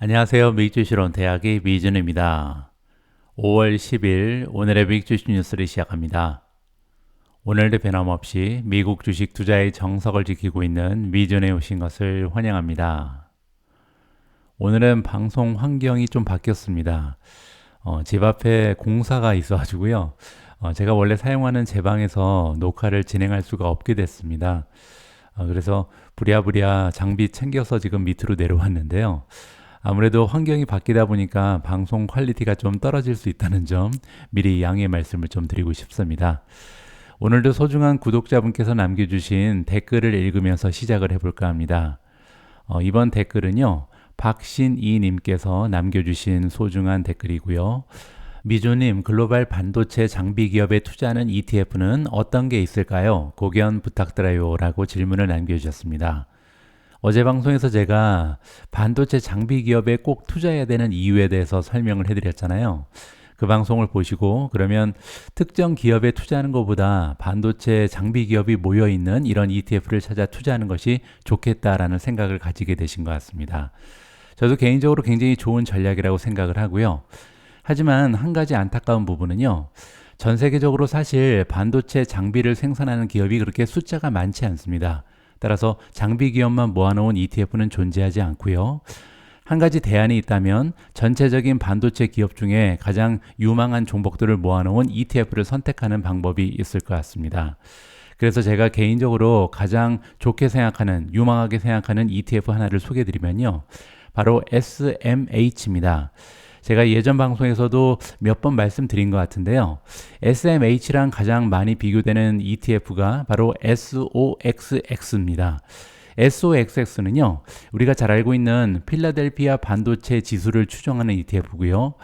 안녕하세요. 미국주식론 대학의 미준입니다. 5월 10일 오늘의 미국주식 뉴스를 시작합니다. 오늘도 변함없이 미국 주식 투자의 정석을 지키고 있는 미준에 오신 것을 환영합니다. 오늘은 방송 환경이 좀 바뀌었습니다. 집 앞에 공사가 있어가지고요. 제가 원래 사용하는 제 방에서 녹화를 진행할 수가 없게 됐습니다. 그래서 부랴부랴 장비 챙겨서 지금 밑으로 내려왔는데요. 아무래도 환경이 바뀌다 보니까 방송 퀄리티가 좀 떨어질 수 있다는 점 미리 양해 말씀을 좀 드리고 싶습니다. 오늘도 소중한 구독자분께서 남겨주신 댓글을 읽으면서 시작을 해볼까 합니다. 이번 댓글은요, 박신이님께서 남겨주신 소중한 댓글이고요. 미조님, 글로벌 반도체 장비 기업에 투자하는 ETF는 어떤 게 있을까요? 고견 부탁드려요 라고 질문을 남겨주셨습니다. 어제 방송에서 제가 반도체 장비 기업에 꼭 투자해야 되는 이유에 대해서 설명을 해드렸잖아요. 그 방송을 보시고 그러면 특정 기업에 투자하는 것보다 반도체 장비 기업이 모여있는 이런 ETF를 찾아 투자하는 것이 좋겠다라는 생각을 가지게 되신 것 같습니다. 저도 개인적으로 굉장히 좋은 전략이라고 생각을 하고요. 하지만 한 가지 안타까운 부분은요. 전 세계적으로 사실 반도체 장비를 생산하는 기업이 그렇게 숫자가 많지 않습니다. 따라서 장비 기업만 모아놓은 ETF는 존재하지 않고요. 한 가지 대안이 있다면 전체적인 반도체 기업 중에 가장 유망한 종목들을 모아놓은 ETF를 선택하는 방법이 있을 것 같습니다. 그래서 제가 개인적으로 가장 좋게 생각하는, 유망하게 생각하는 ETF 하나를 소개해드리면요. 바로 SMH입니다. 제가 예전 방송에서도 몇 번 말씀드린 것 같은데요. SMH랑 가장 많이 비교되는 ETF가 바로 SOXX입니다. SOXX는요, 우리가 잘 알고 있는 필라델피아 반도체 지수를 추정하는 ETF고요.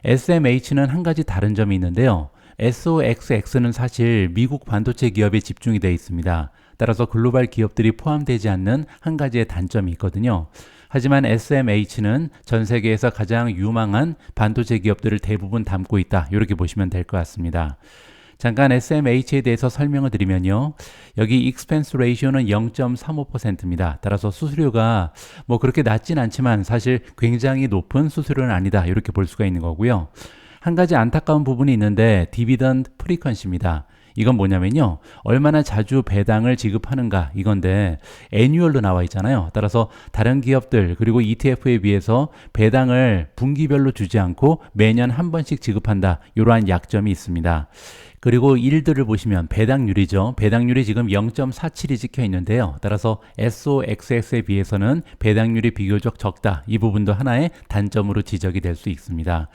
SMH는 한 가지 다른 점이 있는데요. SOXX는 사실 미국 반도체 기업에 집중이 되어 있습니다. 따라서 글로벌 기업들이 포함되지 않는 한 가지의 단점이 있거든요. 하지만 SMH는 전 세계에서 가장 유망한 반도체 기업들을 대부분 담고 있다. 이렇게 보시면 될 것 같습니다. 잠깐 SMH에 대해서 설명을 드리면요. 여기 expense ratio는 0.35%입니다. 따라서 수수료가 뭐 그렇게 낮진 않지만 사실 굉장히 높은 수수료는 아니다. 이렇게 볼 수가 있는 거고요. 한 가지 안타까운 부분이 있는데 디비던드 프리퀀시입니다. 이건 뭐냐면요. 얼마나 자주 배당을 지급하는가 이건데 애뉴얼로 나와 있잖아요. 따라서 다른 기업들 그리고 ETF에 비해서 배당을 분기별로 주지 않고 매년 한 번씩 지급한다. 이러한 약점이 있습니다. 그리고 일들을 보시면 배당률이죠. 배당률이 지금 0.47이 찍혀 있는데요. 따라서 SOXX에 비해서는 배당률이 비교적 적다. 이 부분도 하나의 단점으로 지적이 될 수 있습니다.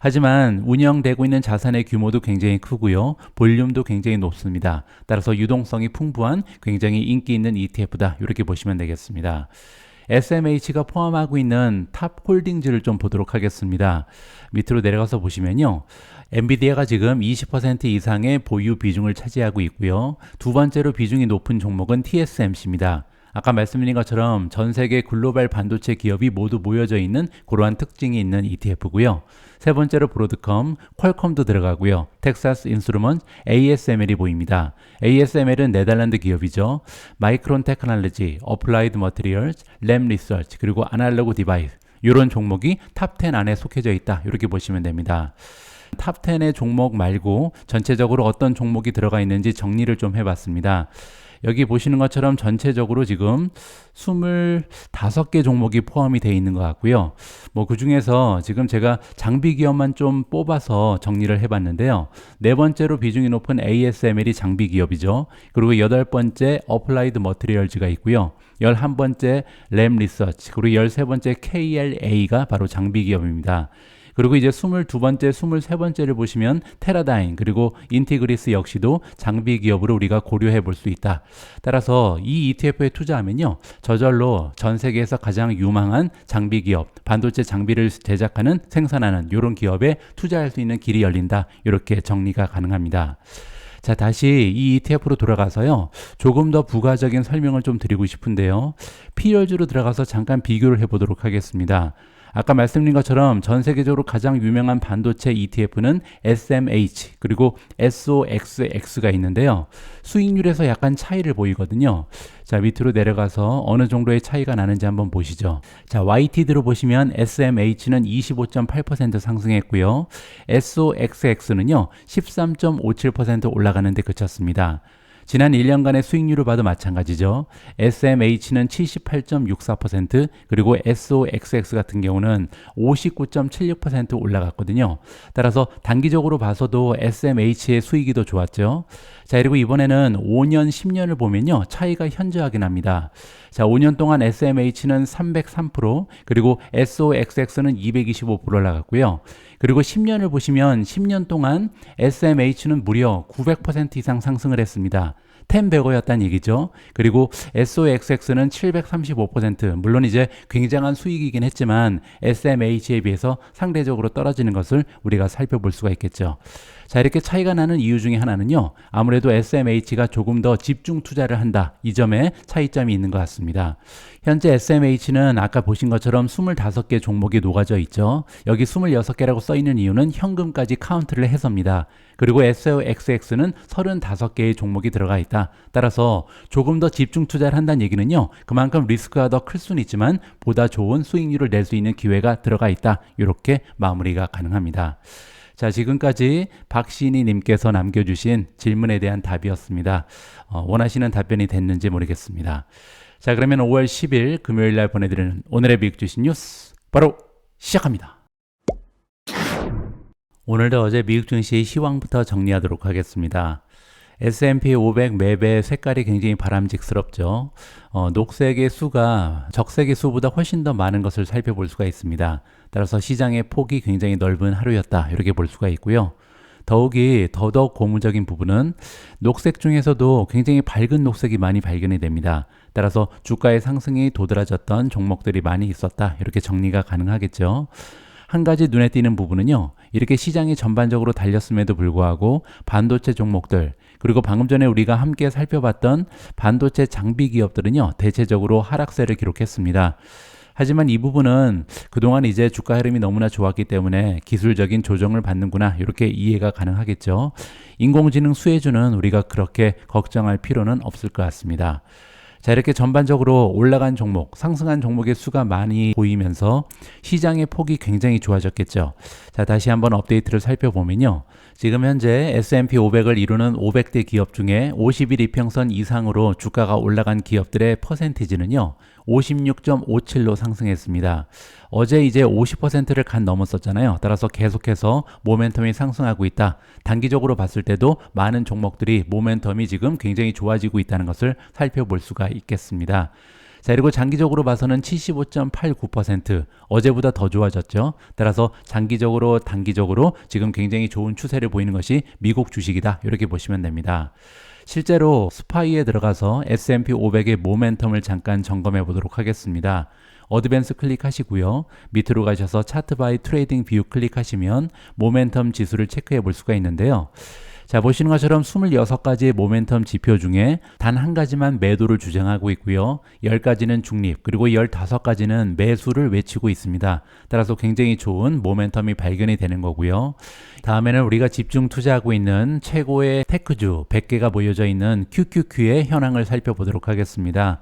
하지만 운영되고 있는 자산의 규모도 굉장히 크고요. 볼륨도 굉장히 높습니다. 따라서 유동성이 풍부한 굉장히 인기 있는 ETF다. 이렇게 보시면 되겠습니다. SMH가 포함하고 있는 탑 홀딩즈를 좀 보도록 하겠습니다. 밑으로 내려가서 보시면요. 엔비디아가 지금 20% 이상의 보유 비중을 차지하고 있고요. 두 번째로 비중이 높은 종목은 TSMC입니다. 아까 말씀드린 것처럼 전 세계 글로벌 반도체 기업이 모두 모여져 있는 그러한 특징이 있는 ETF고요. 세 번째로 브로드컴, 퀄컴도 들어가고요. 텍사스 인스트루먼트, ASML이 보입니다. ASML은 네덜란드 기업이죠. 마이크론 테크놀로지, 어플라이드 머티리얼즈, 램 리서치, 그리고 아날로그 디바이스 이런 종목이 탑 10 안에 속해져 있다. 이렇게 보시면 됩니다. 탑 10의 종목 말고 전체적으로 어떤 종목이 들어가 있는지 정리를 좀 해봤습니다. 여기 보시는 것처럼 전체적으로 지금 25개 종목이 포함이 되어 있는 것 같고요. 뭐 그 중에서 지금 제가 장비 기업만 좀 뽑아서 정리를 해봤는데요. 네 번째로 비중이 높은 ASML이 장비 기업이죠. 그리고 여덟 번째 어플라이드 머티리얼즈가 있고요. 11번째 램 리서치, 그리고 13번째 KLA가 바로 장비 기업입니다. 그리고 이제 22번째, 23번째를 보시면 테라다임 그리고 인티그리스 역시도 장비 기업으로 우리가 고려해 볼 수 있다. 따라서 이 ETF에 투자하면요. 저절로 전 세계에서 가장 유망한 장비 기업, 반도체 장비를 제작하는, 생산하는 이런 기업에 투자할 수 있는 길이 열린다. 이렇게 정리가 가능합니다. 자, 다시 이 ETF로 돌아가서요. 조금 더 부가적인 설명을 좀 드리고 싶은데요. P열주로 들어가서 잠깐 비교를 해보도록 하겠습니다. 아까 말씀드린 것처럼 전 세계적으로 가장 유명한 반도체 ETF는 SMH 그리고 SOXX가 있는데요. 수익률에서 약간 차이를 보이거든요. 자, 밑으로 내려가서 어느 정도의 차이가 나는지 한번 보시죠. 자, YTD로 보시면 SMH는 25.8% 상승했고요. SOXX는요, 13.57% 올라가는 데 그쳤습니다. 지난 1년간의 수익률을 봐도 마찬가지죠. SMH는 78.64%, 그리고 SOXX 같은 경우는 59.76% 올라갔거든요. 따라서 단기적으로 봐서도 SMH의 수익이 더 좋았죠. 자, 그리고 이번에는 5년, 10년을 보면요, 차이가 현저하게 납니다. 자, 5년 동안 SMH는 303%, 그리고 SOXX는 225% 올라갔고요. 그리고 10년을 보시면 10년 동안 SMH는 무려 900% 이상 상승을 했습니다. 10배고였다는 얘기죠. 그리고 SOXX는 735%, 물론 이제 굉장한 수익이긴 했지만 SMH에 비해서 상대적으로 떨어지는 것을 우리가 살펴볼 수가 있겠죠. 자, 이렇게 차이가 나는 이유 중에 하나는요, 아무래도 SMH가 조금 더 집중 투자를 한다, 이 점에 차이점이 있는 것 같습니다. 현재 SMH는 아까 보신 것처럼 25개 종목이 녹아져 있죠. 여기 26개라고 써 있는 이유는 현금까지 카운트를 해서입니다. 그리고 SOXX는 35개의 종목이 들어가 있다. 따라서 조금 더 집중 투자를 한다는 얘기는요, 그만큼 리스크가 더 클 수는 있지만 보다 좋은 수익률을 낼 수 있는 기회가 들어가 있다. 이렇게 마무리가 가능합니다. 자, 지금까지 박신희 님께서 남겨주신 질문에 대한 답이었습니다. 원하시는 답변이 됐는지 모르겠습니다. 자, 그러면 5월 10일 금요일 날 보내드리는 오늘의 미국 주식 뉴스 바로 시작합니다. 오늘도 어제 미국 증시의 시황부터 정리하도록 하겠습니다. S&P 500 매배 색깔이 굉장히 바람직스럽죠. 녹색의 수가 적색의 수보다 훨씬 더 많은 것을 살펴볼 수가 있습니다. 따라서 시장의 폭이 굉장히 넓은 하루였다, 이렇게 볼 수가 있고요. 더더욱 고무적인 부분은 녹색 중에서도 굉장히 밝은 녹색이 많이 발견이 됩니다. 따라서 주가의 상승이 도드라졌던 종목들이 많이 있었다, 이렇게 정리가 가능하겠죠. 한 가지 눈에 띄는 부분은요, 이렇게 시장이 전반적으로 달렸음에도 불구하고 반도체 종목들, 그리고 방금 전에 우리가 함께 살펴봤던 반도체 장비 기업들은요, 대체적으로 하락세를 기록했습니다. 하지만 이 부분은 그동안 이제 주가 흐름이 너무나 좋았기 때문에 기술적인 조정을 받는구나, 이렇게 이해가 가능하겠죠. 인공지능 수혜주는 우리가 그렇게 걱정할 필요는 없을 것 같습니다. 자, 이렇게 전반적으로 올라간 종목, 상승한 종목의 수가 많이 보이면서 시장의 폭이 굉장히 좋아졌겠죠. 자, 다시 한번 업데이트를 살펴보면요, 지금 현재 S&P 500을 이루는 500대 기업 중에 50일 이평선 이상으로 주가가 올라간 기업들의 퍼센티지는요, 56.57로 상승했습니다. 어제 이제 50%를 간 넘었었잖아요. 따라서 계속해서 모멘텀이 상승하고 있다. 단기적으로 봤을 때도 많은 종목들이 모멘텀이 지금 굉장히 좋아지고 있다는 것을 살펴볼 수가 있겠습니다. 자, 그리고 장기적으로 봐서는 75.89%, 어제보다 더 좋아졌죠. 따라서 장기적으로 단기적으로 지금 굉장히 좋은 추세를 보이는 것이 미국 주식이다, 이렇게 보시면 됩니다. 실제로 스파이에 들어가서 S&P 500의 모멘텀을 잠깐 점검해 보도록 하겠습니다. 어드밴스 클릭하시고요. 밑으로 가셔서 차트 바이 트레이딩 뷰 클릭하시면 모멘텀 지수를 체크해 볼 수가 있는데요. 자, 보시는 것처럼 26가지의 모멘텀 지표 중에 단 한 가지만 매도를 주장하고 있고요. 10가지는 중립, 그리고 15가지는 매수를 외치고 있습니다. 따라서 굉장히 좋은 모멘텀이 발견이 되는 거고요. 다음에는 우리가 집중 투자하고 있는 최고의 테크주 100개가 모여져 있는 QQQ의 현황을 살펴보도록 하겠습니다.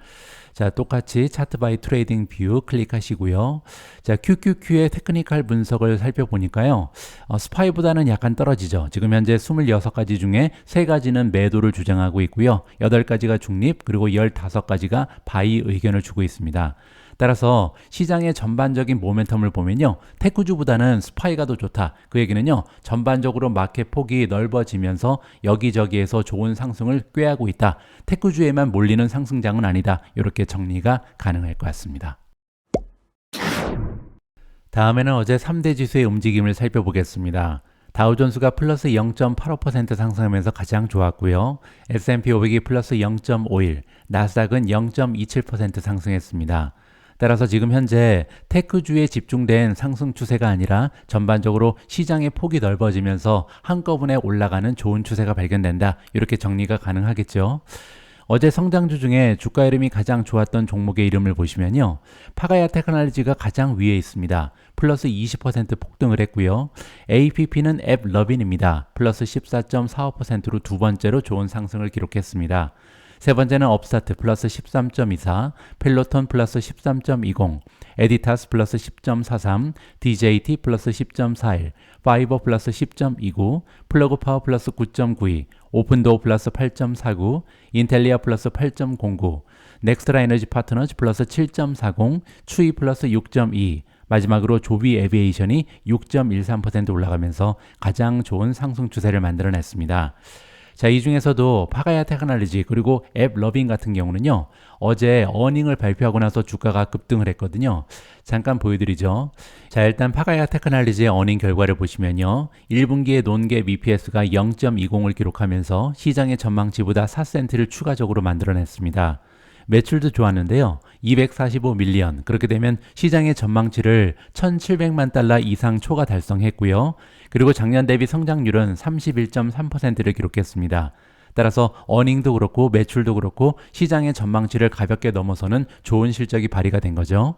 자, 똑같이 차트 바이 트레이딩 뷰 클릭하시고요. 자, QQQ의 테크니컬 분석을 살펴보니까요, 스파이보다는 약간 떨어지죠. 지금 현재 26가지 중에 3가지는 매도를 주장하고 있고요. 8가지가 중립, 그리고 15가지가 바이 의견을 주고 있습니다. 따라서 시장의 전반적인 모멘텀을 보면요, 테크주보다는 스파이가 더 좋다. 그 얘기는요, 전반적으로 마켓 폭이 넓어지면서 여기저기에서 좋은 상승을 꾀하고 있다. 테크주에만 몰리는 상승장은 아니다. 이렇게 정리가 가능할 것 같습니다. 다음에는 어제 3대 지수의 움직임을 살펴보겠습니다. 다우존스가 플러스 0.85% 상승하면서 가장 좋았고요. S&P 500이 플러스 0.51, 나스닥은 0.27% 상승했습니다. 따라서 지금 현재 테크주에 집중된 상승 추세가 아니라 전반적으로 시장의 폭이 넓어지면서 한꺼번에 올라가는 좋은 추세가 발견된다. 이렇게 정리가 가능하겠죠. 어제 성장주 중에 주가 흐름이 가장 좋았던 종목의 이름을 보시면요. 파가야 테크놀로지가 가장 위에 있습니다. 플러스 20% 폭등을 했고요. APP는 앱러빈입니다. 플러스 14.45%로 두 번째로 좋은 상승을 기록했습니다. 세 번째는 업스타트 플러스 13.24, 펠로톤 플러스 13.20, 에디타스 플러스 10.43, DJT 플러스 10.41, 파이버 플러스 10.29, 플러그파워 플러스 9.92, 오픈도어 플러스 8.49, 인텔리아 플러스 8.09, 넥스트라 에너지 파트너즈 플러스 7.40, 추이 플러스 6.2, 마지막으로 조비 에비에이션이 6.13% 올라가면서 가장 좋은 상승 추세를 만들어냈습니다. 자, 이 중에서도 파가야 테크놀로지 그리고 앱러빈 같은 경우는요. 어제 어닝을 발표하고 나서 주가가 급등을 했거든요. 잠깐 보여드리죠. 자, 일단 파가야 테크놀로지의 어닝 결과를 보시면요. 1분기에 논갭 EPS가 0.20을 기록하면서 시장의 전망치보다 4센트를 추가적으로 만들어냈습니다. 매출도 좋았는데요. 245밀리언, 그렇게 되면 시장의 전망치를 1,700만 달러 이상 초과 달성했고요. 그리고 작년 대비 성장률은 31.3%를 기록했습니다. 따라서 어닝도 그렇고 매출도 그렇고 시장의 전망치를 가볍게 넘어서는 좋은 실적이 발휘가 된 거죠.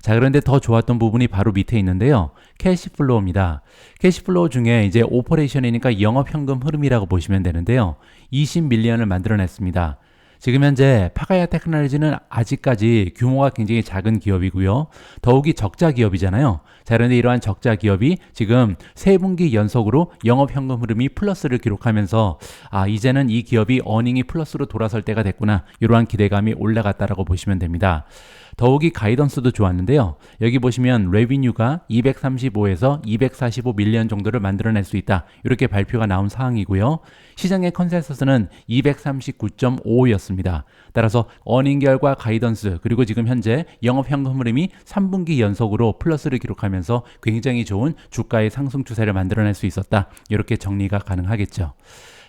자, 그런데 더 좋았던 부분이 바로 밑에 있는데요. 캐시플로우입니다. 캐시플로우 중에 이제 오퍼레이션이니까 영업현금 흐름이라고 보시면 되는데요. 20밀리언을 만들어냈습니다. 지금 현재 파가야 테크놀로지는 아직까지 규모가 굉장히 작은 기업이고요. 더욱이 적자 기업이잖아요. 자, 그런데 이러한 적자 기업이 지금 3분기 연속으로 영업현금 흐름이 플러스를 기록하면서 이제는 이 기업이 어닝이 플러스로 돌아설 때가 됐구나. 이러한 기대감이 올라갔다라고 보시면 됩니다. 더욱이 가이던스도 좋았는데요. 여기 보시면 레비뉴가 235에서 245밀리언 정도를 만들어낼 수 있다. 이렇게 발표가 나온 사항이고요. 시장의 컨센서스는 239.55였습니다. 따라서 어닝 결과 가이던스 그리고 지금 현재 영업현금 흐름이 3분기 연속으로 플러스를 기록하면서 굉장히 좋은 주가의 상승 추세를 만들어낼 수 있었다. 이렇게 정리가 가능하겠죠.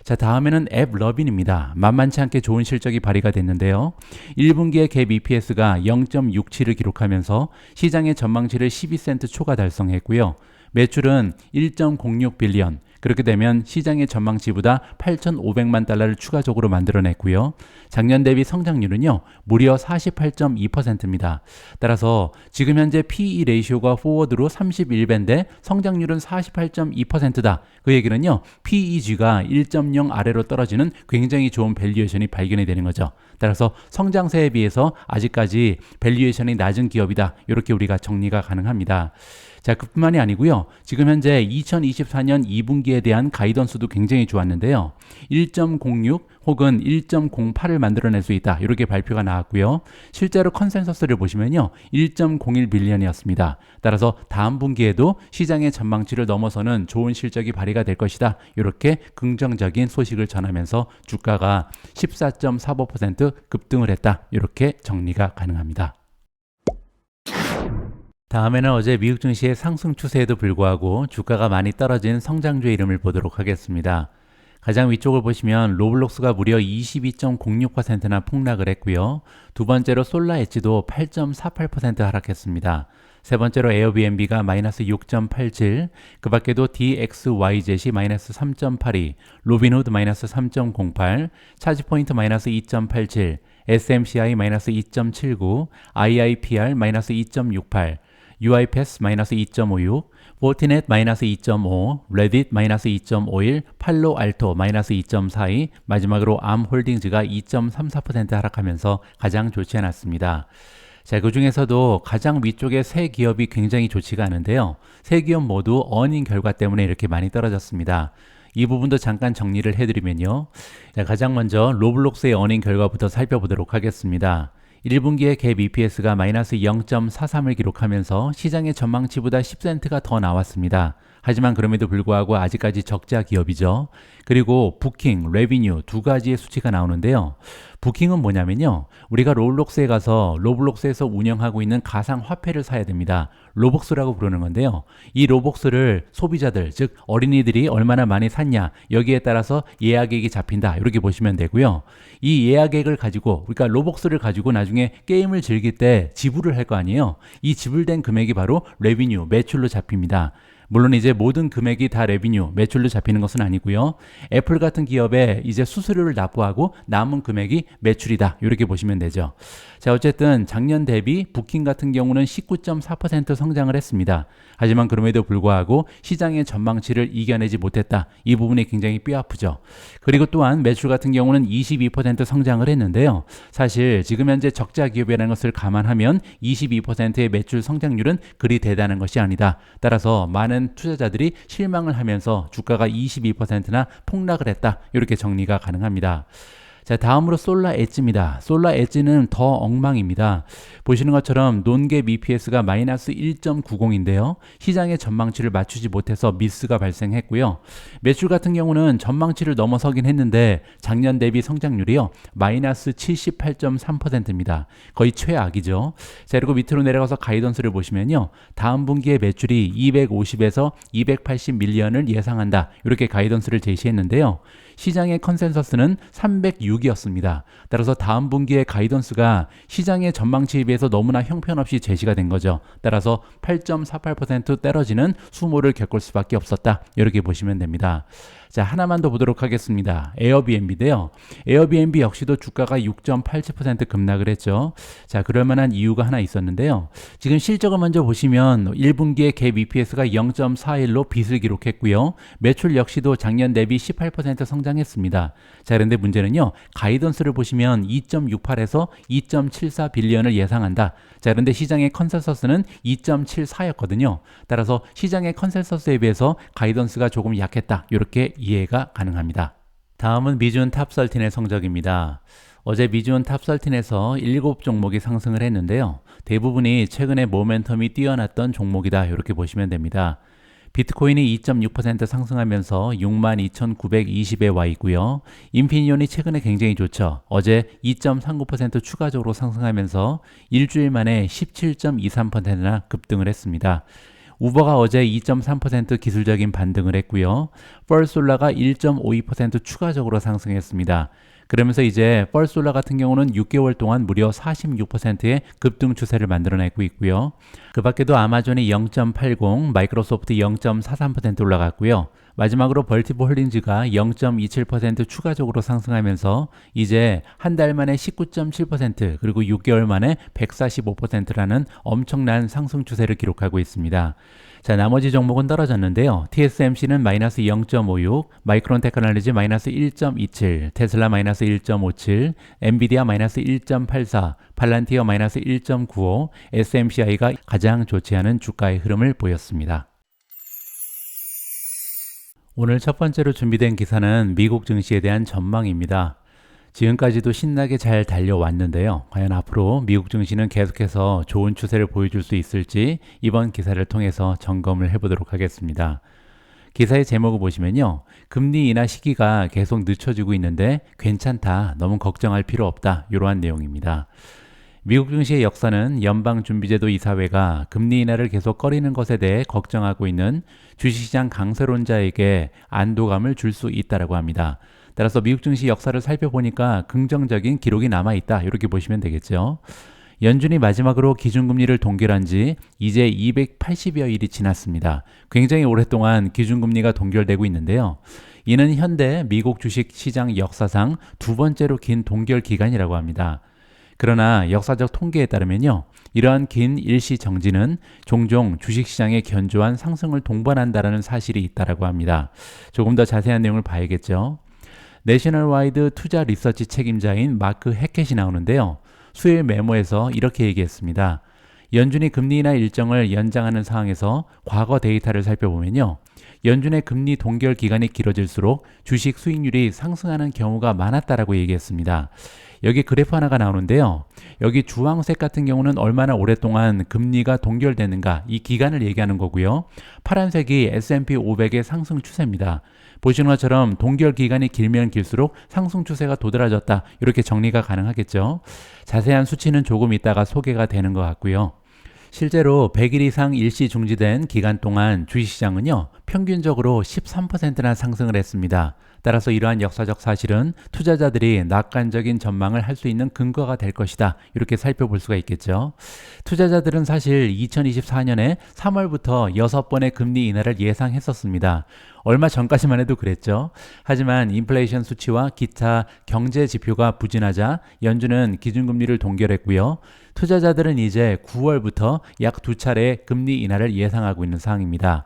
자, 다음에는 앱러빈입니다. 만만치 않게 좋은 실적이 발휘가 됐는데요. 1분기에 갭 EPS가 0.67을 기록하면서 시장의 전망치를 12센트 초과 달성했고요. 매출은 1.06빌리언, 그렇게 되면 시장의 전망치보다 8,500만 달러를 추가적으로 만들어냈고요. 작년 대비 성장률은요, 무려 48.2%입니다. 따라서 지금 현재 PE 레이쇼가 포워드로 31배인데 성장률은 48.2%다. 그 얘기는요, PEG가 1.0 아래로 떨어지는 굉장히 좋은 밸류에이션이 발견이 되는 거죠. 따라서 성장세에 비해서 아직까지 밸류에이션이 낮은 기업이다. 이렇게 우리가 정리가 가능합니다. 자, 그뿐만이 아니고요. 지금 현재 2024년 2분기에 대한 가이던스도 굉장히 좋았는데요. 1.06 혹은 1.08을 만들어낼 수 있다. 이렇게 발표가 나왔고요. 실제로 컨센서스를 보시면요. 1.01빌리언이었습니다. 따라서 다음 분기에도 시장의 전망치를 넘어서는 좋은 실적이 발휘가 될 것이다. 이렇게 긍정적인 소식을 전하면서 주가가 14.45% 급등을 했다. 이렇게 정리가 가능합니다. 다음에는 어제 미국 증시의 상승 추세에도 불구하고 주가가 많이 떨어진 성장주의 이름을 보도록 하겠습니다. 가장 위쪽을 보시면 로블록스가 무려 22.06%나 폭락을 했고요. 두 번째로 솔라엣지도 8.48% 하락했습니다. 세 번째로 에어비앤비가 마이너스 6.87, 그 밖에도 DXYZ이 마이너스 3.82, 로빈후드 마이너스 3.08, 차지포인트 마이너스 2.87, SMCI 마이너스 2.79, IIPR 마이너스 2.68, UiPath 마이너스 2.56, 포티넷 마이너스 2.5, 레딧 마이너스 2.51, 팔로알토 마이너스 2.42, 마지막으로 암홀딩즈가 2.34% 하락하면서 가장 좋지 않았습니다. 자, 그 중에서도 가장 위쪽에 세 기업이 굉장히 좋지가 않은데요. 세 기업 모두 어닝 결과 때문에 이렇게 많이 떨어졌습니다. 이 부분도 잠깐 정리를 해드리면요. 자, 가장 먼저 로블록스의 어닝 결과부터 살펴보도록 하겠습니다. 1분기에 갭 EPS가 마이너스 0.43을 기록하면서 시장의 전망치보다 10센트가 더 나왔습니다. 하지만 그럼에도 불구하고 아직까지 적자 기업이죠. 그리고 부킹, 레비뉴 두 가지의 수치가 나오는데요. 부킹은 뭐냐면요. 우리가 로블록스에 가서 로블록스에서 운영하고 있는 가상 화폐를 사야 됩니다. 로벅스라고 부르는 건데요. 이 로벅스를 소비자들, 즉 어린이들이 얼마나 많이 샀냐 여기에 따라서 예약액이 잡힌다. 이렇게 보시면 되고요. 이 예약액을 가지고 그러니까 로벅스를 가지고 나중에 게임을 즐길 때 지불을 할 거 아니에요. 이 지불된 금액이 바로 레비뉴, 매출로 잡힙니다. 물론 이제 모든 금액이 다 레비뉴, 매출로 잡히는 것은 아니고요. 애플 같은 기업에 이제 수수료를 납부하고 남은 금액이 매출이다. 이렇게 보시면 되죠. 자, 어쨌든 작년 대비 부킹 같은 경우는 19.4% 성장을 했습니다. 하지만 그럼에도 불구하고 시장의 전망치를 이겨내지 못했다. 이 부분이 굉장히 뼈아프죠. 그리고 또한 매출 같은 경우는 22% 성장을 했는데요. 사실 지금 현재 적자 기업이라는 것을 감안하면 22%의 매출 성장률은 그리 대단한 것이 아니다. 따라서 많은 투자자들이 실망을 하면서 주가가 22%나 폭락을 했다. 이렇게 정리가 가능합니다. 자, 다음으로 솔라 엣지입니다. 솔라 엣지는 더 엉망입니다. 보시는 것처럼 논갭 EPS가 마이너스 1.90인데요. 시장의 전망치를 맞추지 못해서 미스가 발생했고요. 매출 같은 경우는 전망치를 넘어서긴 했는데 작년 대비 성장률이요. 마이너스 78.3%입니다. 거의 최악이죠. 자, 그리고 밑으로 내려가서 가이던스를 보시면요. 다음 분기의 매출이 250에서 280 밀리언을 예상한다. 이렇게 가이던스를 제시했는데요. 시장의 컨센서스는 306이었습니다. 따라서 다음 분기의 가이던스가 시장의 전망치에 비해서 너무나 형편없이 제시가 된 거죠. 따라서 8.48% 떨어지는 수모를 겪을 수밖에 없었다. 이렇게 보시면 됩니다. 자, 하나만 더 보도록 하겠습니다. 에어비앤비인데요. 에어비앤비 역시도 주가가 6.87% 급락을 했죠. 자, 그럴 만한 이유가 하나 있었는데요. 지금 실적을 먼저 보시면 1분기에 갭 EPS가 0.41로 빚을 기록했고요. 매출 역시도 작년 대비 18% 성장했습니다. 자, 그런데 문제는요. 가이던스를 보시면 2.68에서 2.74 빌리언을 예상한다. 자, 그런데 시장의 컨센서스는 2.74였거든요. 따라서 시장의 컨센서스에 비해서 가이던스가 조금 약했다. 이렇게 이해가 가능합니다. 다음은 미주온 탑13의 성적입니다. 어제 미주온 탑13에서 7종목이 상승을 했는데요. 대부분이 최근에 모멘텀이 뛰어났던 종목이다. 이렇게 보시면 됩니다. 비트코인이 2.6% 상승하면서 62,920에 와 있고요. 인피니온이 최근에 굉장히 좋죠. 어제 2.39% 추가적으로 상승하면서 일주일 만에 17.23%나 급등을 했습니다. 우버가 어제 2.3% 기술적인 반등을 했고요. 펄솔라가 1.52% 추가적으로 상승했습니다. 그러면서 이제 펄솔라 같은 경우는 6개월 동안 무려 46%의 급등 추세를 만들어내고 있고요. 그 밖에도 아마존이 0.80, 마이크로소프트 0.43% 올라갔고요. 마지막으로 벌티보 홀딩즈가 0.27% 추가적으로 상승하면서 이제 한 달 만에 19.7% 그리고 6개월 만에 145%라는 엄청난 상승 추세를 기록하고 있습니다. 자, 나머지 종목은 떨어졌는데요. TSMC는 마이너스 0.56, 마이크론 테크놀로지 마이너스 1.27, 테슬라 마이너스 1.57, 엔비디아 마이너스 1.84, 팔란티어 마이너스 1.95, SMCI가 가장 좋지 않은 주가의 흐름을 보였습니다. 오늘 첫 번째로 준비된 기사는 미국 증시에 대한 전망입니다. 지금까지도 신나게 잘 달려왔는데요. 과연 앞으로 미국 증시는 계속해서 좋은 추세를 보여줄 수 있을지 이번 기사를 통해서 점검을 해보도록 하겠습니다. 기사의 제목을 보시면요. 금리 인하 시기가 계속 늦춰지고 있는데 괜찮다, 너무 걱정할 필요 없다, 이러한 내용입니다. 미국 증시의 역사는 연방준비제도 이사회가 금리 인하를 계속 꺼리는 것에 대해 걱정하고 있는 주식시장 강세론자에게 안도감을 줄 수 있다고 합니다. 따라서 미국 증시 역사를 살펴보니까 긍정적인 기록이 남아있다. 이렇게 보시면 되겠죠. 연준이 마지막으로 기준금리를 동결한 지 이제 280여 일이 지났습니다. 굉장히 오랫동안 기준금리가 동결되고 있는데요. 이는 현대 미국 주식시장 역사상 두 번째로 긴 동결 기간이라고 합니다. 그러나 역사적 통계에 따르면요. 이러한 긴 일시 정지는 종종 주식시장의 견조한 상승을 동반한다는 사실이 있다고 합니다. 조금 더 자세한 내용을 봐야겠죠. 내셔널와이드 투자 리서치 책임자인 마크 해켓이 나오는데요. 수요일 메모에서 이렇게 얘기했습니다. 연준이 금리 인하 일정을 연장하는 상황에서 과거 데이터를 살펴보면요. 연준의 금리 동결 기간이 길어질수록 주식 수익률이 상승하는 경우가 많았다라고 얘기했습니다. 여기 그래프 하나가 나오는데요. 여기 주황색 같은 경우는 얼마나 오랫동안 금리가 동결되는가 이 기간을 얘기하는 거고요. 파란색이 S&P 500의 상승 추세입니다. 보시는 것처럼 동결 기간이 길면 길수록 상승 추세가 도드라졌다. 이렇게 정리가 가능하겠죠. 자세한 수치는 조금 있다가 소개가 되는 것 같고요. 실제로 100일 이상 일시 중지된 기간 동안 주식시장은요. 평균적으로 13%나 상승을 했습니다. 따라서 이러한 역사적 사실은 투자자들이 낙관적인 전망을 할 수 있는 근거가 될 것이다. 이렇게 살펴볼 수가 있겠죠. 투자자들은 사실 2024년에 3월부터 6번의 금리 인하를 예상했었습니다. 얼마 전까지만 해도 그랬죠. 하지만 인플레이션 수치와 기타 경제 지표가 부진하자 연준은 기준금리를 동결했고요. 투자자들은 이제 9월부터 약 2차례 금리 인하를 예상하고 있는 상황입니다.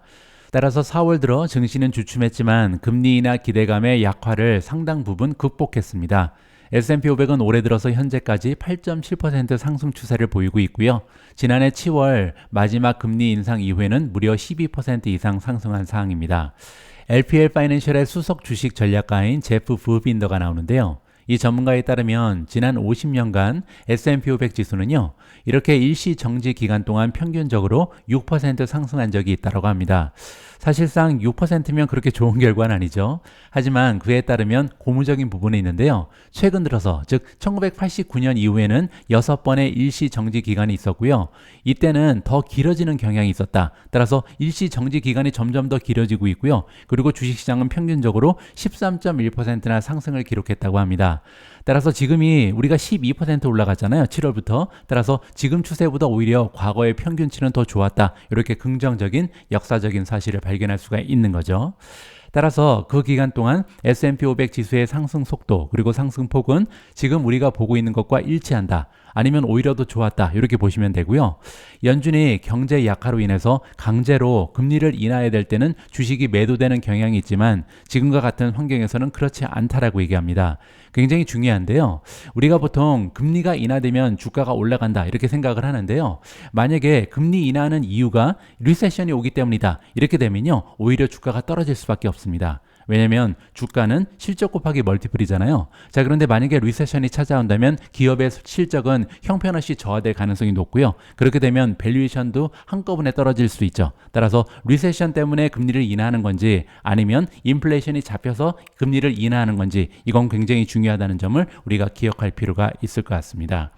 따라서 4월 들어 증시는 주춤했지만 금리 인하 기대감의 약화를 상당 부분 극복했습니다. S&P 500은 올해 들어서 현재까지 8.7% 상승 추세를 보이고 있고요. 지난해 10월 마지막 금리 인상 이후에는 무려 12% 이상 상승한 상황입니다. LPL 파이낸셜의 수석 주식 전략가인 제프 부빈더가 나오는데요. 이 전문가에 따르면 지난 50년간 S&P 500 지수는요. 이렇게 일시 정지 기간 동안 평균적으로 6% 상승한 적이 있다고 합니다. 사실상 6%면 그렇게 좋은 결과는 아니죠. 하지만 그에 따르면 고무적인 부분이 있는데요. 최근 들어서 즉 1989년 이후에는 6번의 일시 정지 기간이 있었고요. 이때는 더 길어지는 경향이 있었다. 따라서 일시 정지 기간이 점점 더 길어지고 있고요. 그리고 주식시장은 평균적으로 13.1%나 상승을 기록했다고 합니다. 따라서 지금이 우리가 12% 올라갔잖아요. 7월부터. 따라서 지금 추세보다 오히려 과거의 평균치는 더 좋았다. 이렇게 긍정적인 역사적인 사실을 발견할 수가 있는 거죠. 따라서 그 기간 동안 S&P 500 지수의 상승 속도 그리고 상승폭은 지금 우리가 보고 있는 것과 일치한다. 아니면 오히려 더 좋았다. 이렇게 보시면 되고요. 연준이 경제 약화로 인해서 강제로 금리를 인하해야 될 때는 주식이 매도되는 경향이 있지만 지금과 같은 환경에서는 그렇지 않다라고 얘기합니다. 굉장히 중요한데요. 우리가 보통 금리가 인하되면 주가가 올라간다 이렇게 생각을 하는데요. 만약에 금리 인하하는 이유가 리세션이 오기 때문이다. 이렇게 되면요. 오히려 주가가 떨어질 수밖에 없습니다. 왜냐하면 주가는 실적 곱하기 멀티플이잖아요. 자, 그런데 만약에 리세션이 찾아온다면 기업의 실적은 형편없이 저하될 가능성이 높고요. 그렇게 되면 밸류에이션도 한꺼번에 떨어질 수 있죠. 따라서 리세션 때문에 금리를 인하하는 건지 아니면 인플레이션이 잡혀서 금리를 인하하는 건지 이건 굉장히 중요하다는 점을 우리가 기억할 필요가 있을 것 같습니다.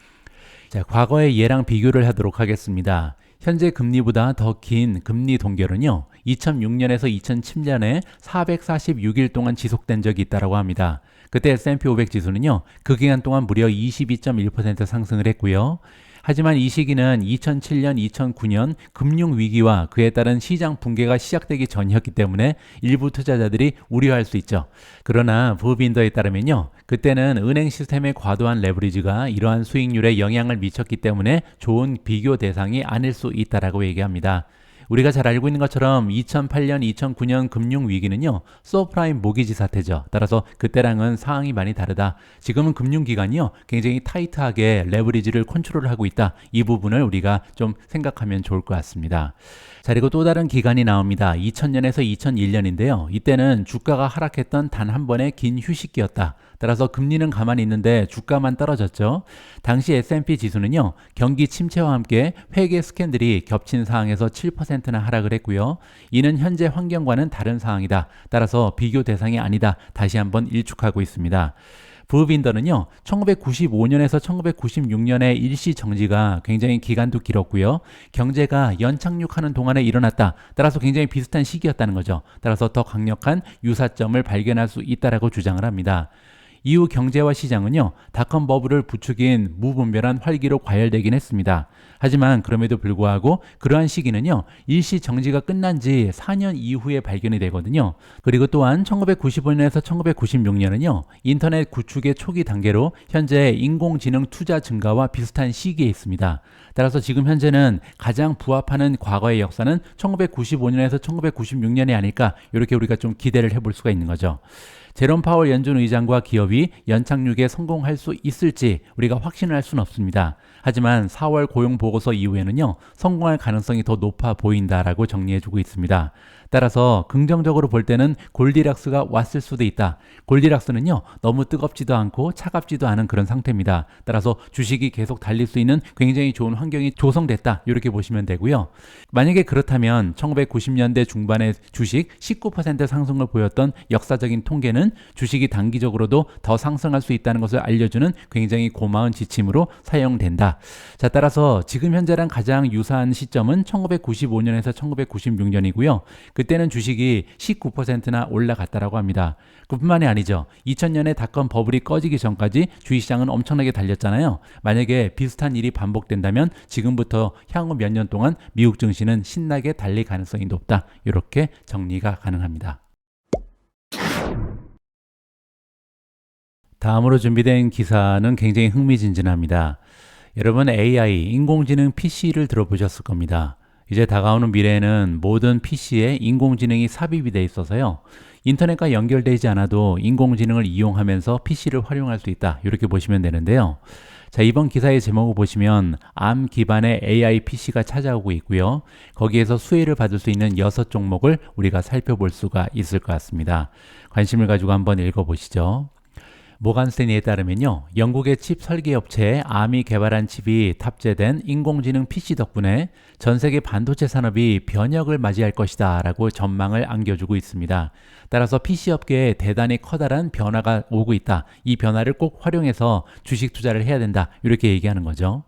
자, 과거의 예랑 비교를 하도록 하겠습니다. 현재 금리보다 더 긴 금리 동결은요. 2006년에서 2007년에 446일 동안 지속된 적이 있다고 합니다. 그때 S&P 500 지수는요. 그 기간 동안 무려 22.1% 상승을 했고요. 하지만 이 시기는 2007년, 2009년 금융위기와 그에 따른 시장 붕괴가 시작되기 전이었기 때문에 일부 투자자들이 우려할 수 있죠. 그러나 부빈더에 따르면요. 그때는 은행 시스템의 과도한 레버리지가 이러한 수익률에 영향을 미쳤기 때문에 좋은 비교 대상이 아닐 수 있다라고 얘기합니다. 우리가 잘 알고 있는 것처럼 2008년, 2009년 금융위기는요. 서프라임 모기지 사태죠. 따라서 그때랑은 상황이 많이 다르다. 지금은 금융기관이요. 굉장히 타이트하게 레버리지를 컨트롤하고 있다. 이 부분을 우리가 좀 생각하면 좋을 것 같습니다. 자, 그리고 또 다른 기간이 나옵니다. 2000년에서 2001년인데요. 이때는 주가가 하락했던 단 한 번의 긴 휴식기였다. 따라서 금리는 가만히 있는데 주가만 떨어졌죠. 당시 S&P 지수는요. 경기 침체와 함께 회계 스캔들이 겹친 상황에서 7%나 하락을 했고요. 이는 현재 환경과는 다른 상황이다. 따라서 비교 대상이 아니다. 다시 한번 일축하고 있습니다. 부빈더는요. 1995년에서 1996년의 일시 정지가 굉장히 기간도 길었고요. 경제가 연착륙하는 동안에 일어났다. 따라서 굉장히 비슷한 시기였다는 거죠. 따라서 더 강력한 유사점을 발견할 수 있다라고 주장을 합니다. 이후 경제와 시장은요. 닷컴 버블을 부추긴 무분별한 활기로 과열되긴 했습니다. 하지만 그럼에도 불구하고 그러한 시기는요. 일시 정지가 끝난 지 4년 이후에 발견이 되거든요. 그리고 또한 1995년에서 1996년은요. 인터넷 구축의 초기 단계로 현재 인공지능 투자 증가와 비슷한 시기에 있습니다. 따라서 지금 현재는 가장 부합하는 과거의 역사는 1995년에서 1996년이 아닐까 이렇게 우리가 좀 기대를 해볼 수가 있는 거죠. 제롬 파월 연준 의장과 기업이 연착륙에 성공할 수 있을지 우리가 확신을 할 수는 없습니다. 하지만 4월 고용보고서 이후에는요. 성공할 가능성이 더 높아 보인다라고 정리해주고 있습니다. 따라서 긍정적으로 볼 때는 골디락스가 왔을 수도 있다. 골디락스는요. 너무 뜨겁지도 않고 차갑지도 않은 그런 상태입니다. 따라서 주식이 계속 달릴 수 있는 굉장히 좋은 환경이 조성됐다. 이렇게 보시면 되고요. 만약에 그렇다면 1990년대 중반에 주식 19% 상승을 보였던 역사적인 통계는 주식이 단기적으로도 더 상승할 수 있다는 것을 알려주는 굉장히 고마운 지침으로 사용된다. 자, 따라서 지금 현재랑 가장 유사한 시점은 1995년에서 1996년이고요. 그때는 주식이 19%나 올라갔다라고 합니다. 그뿐만이 아니죠. 2000년에 닷컴 버블이 꺼지기 전까지 주식시장은 엄청나게 달렸잖아요. 만약에 비슷한 일이 반복된다면 지금부터 향후 몇 년 동안 미국 증시는 신나게 달릴 가능성이 높다. 이렇게 정리가 가능합니다. 다음으로 준비된 기사는 굉장히 흥미진진합니다. 여러분 AI, 인공지능 PC를 들어보셨을 겁니다. 이제 다가오는 미래에는 모든 PC에 인공지능이 삽입이 돼 있어서요. 인터넷과 연결되지 않아도 인공지능을 이용하면서 PC를 활용할 수 있다. 이렇게 보시면 되는데요. 자, 이번 기사의 제목을 보시면 ARM 기반의 AI PC가 찾아오고 있고요. 거기에서 수혜를 받을 수 있는 6종목을 우리가 살펴볼 수가 있을 것 같습니다. 관심을 가지고 한번 읽어보시죠. 모간 스탠리에 따르면요, 영국의 칩 설계 업체 ARM이 개발한 칩이 탑재된 인공지능 PC 덕분에 전 세계 반도체 산업이 변혁을 맞이할 것이다 라고 전망을 안겨주고 있습니다. 따라서 PC 업계에 대단히 커다란 변화가 오고 있다. 이 변화를 꼭 활용해서 주식 투자를 해야 된다. 이렇게 얘기하는 거죠.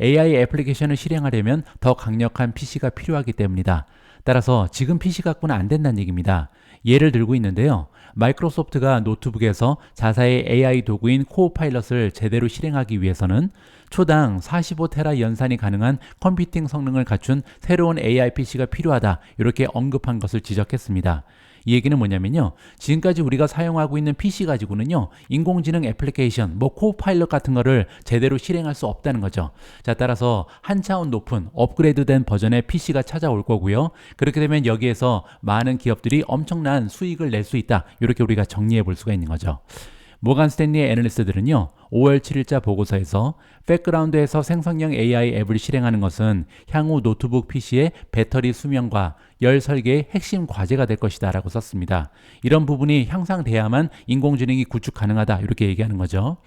AI 애플리케이션을 실행하려면 더 강력한 PC가 필요하기 때문이다. 따라서 지금 PC 갖고는 안 된다는 얘기입니다. 예를 들고 있는데요. 마이크로소프트가 노트북에서 자사의 AI 도구인 코파일럿을 제대로 실행하기 위해서는 초당 45테라 연산이 가능한 컴퓨팅 성능을 갖춘 새로운 AI PC가 필요하다. 이렇게 언급한 것을 지적했습니다. 이 얘기는 뭐냐면요. 지금까지 우리가 사용하고 있는 PC 가지고는요. 인공지능 애플리케이션, 코파일럿 같은 거를 제대로 실행할 수 없다는 거죠. 자, 따라서 한 차원 높은 업그레이드된 버전의 PC가 찾아올 거고요. 그렇게 되면 여기에서 많은 기업들이 엄청난 수익을 낼 수 있다. 이렇게 우리가 정리해 볼 수가 있는 거죠. 모간 스탠리의 애널리스트들은요. 5월 7일자 보고서에서 백그라운드에서 생성형 AI 앱을 실행하는 것은 향후 노트북 PC의 배터리 수명과 열 설계의 핵심 과제가 될 것이다 라고 썼습니다. 이런 부분이 향상돼야만 인공지능이 구축 가능하다 이렇게 얘기하는 거죠.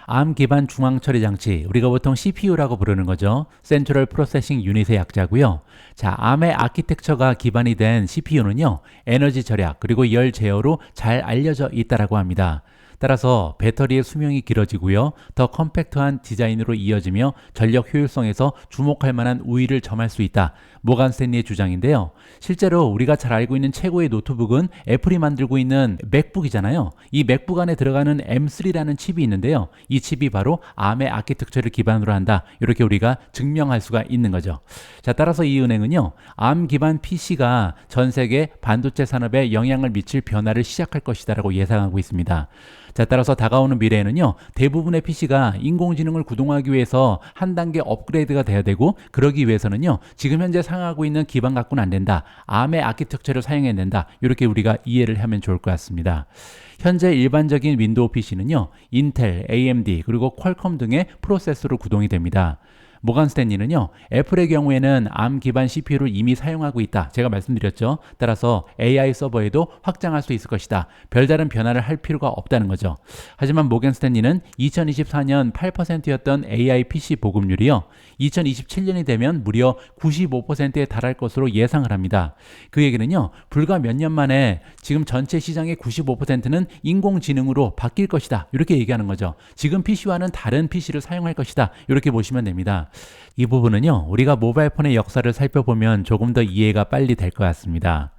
ARM 기반 중앙 처리 장치, 우리가 보통 CPU라고 부르는 거죠. Central Processing Unit의 약자고요. 자, ARM의 아키텍처가 기반이 된 CPU는요. 에너지 절약 그리고 열 제어로 잘 알려져 있다라고 합니다. 따라서 배터리의 수명이 길어지고요. 더 컴팩트한 디자인으로 이어지며 전력 효율성에서 주목할 만한 우위를 점할 수 있다. 모간 스탠리의 주장인데요. 실제로 우리가 잘 알고 있는 최고의 노트북은 애플이 만들고 있는 맥북이잖아요. 이 맥북 안에 들어가는 M3라는 칩이 있는데요. 이 칩이 바로 ARM의 아키텍처를 기반으로 한다. 이렇게 우리가 증명할 수가 있는 거죠. 자, 따라서 이 은행은요. ARM 기반 PC가 전 세계 반도체 산업에 영향을 미칠 변화를 시작할 것이다라고 예상하고 있습니다. 자, 따라서 다가오는 미래에는요. 대부분의 PC가 인공지능을 구동하기 위해서 한 단계 업그레이드가 돼야 되고 그러기 위해서는요. 지금 현재 사용하고 있는 기반 갖고는 안 된다. ARM의 아키텍처를 사용해야 된다. 이렇게 우리가 이해를 하면 좋을 것 같습니다. 현재 일반적인 윈도우 PC는요. 인텔, AMD 그리고 퀄컴 등의 프로세서로 구동이 됩니다. 모간 스탠리는요. 애플의 경우에는 ARM 기반 CPU를 이미 사용하고 있다. 제가 말씀드렸죠. 따라서 AI 서버에도 확장할 수 있을 것이다. 별다른 변화를 할 필요가 없다는 거죠. 하지만 모건 스탠리는 2024년 8%였던 AI PC 보급률이요. 2027년이 되면 무려 95%에 달할 것으로 예상을 합니다. 그 얘기는요. 불과 몇 년 만에 지금 전체 시장의 95%는 인공지능으로 바뀔 것이다. 이렇게 얘기하는 거죠. 지금 PC와는 다른 PC를 사용할 것이다. 이렇게 보시면 됩니다. 이 부분은요. 우리가 모바일 폰의 역사를 살펴보면 조금 더 이해가 빨리 될 것 같습니다.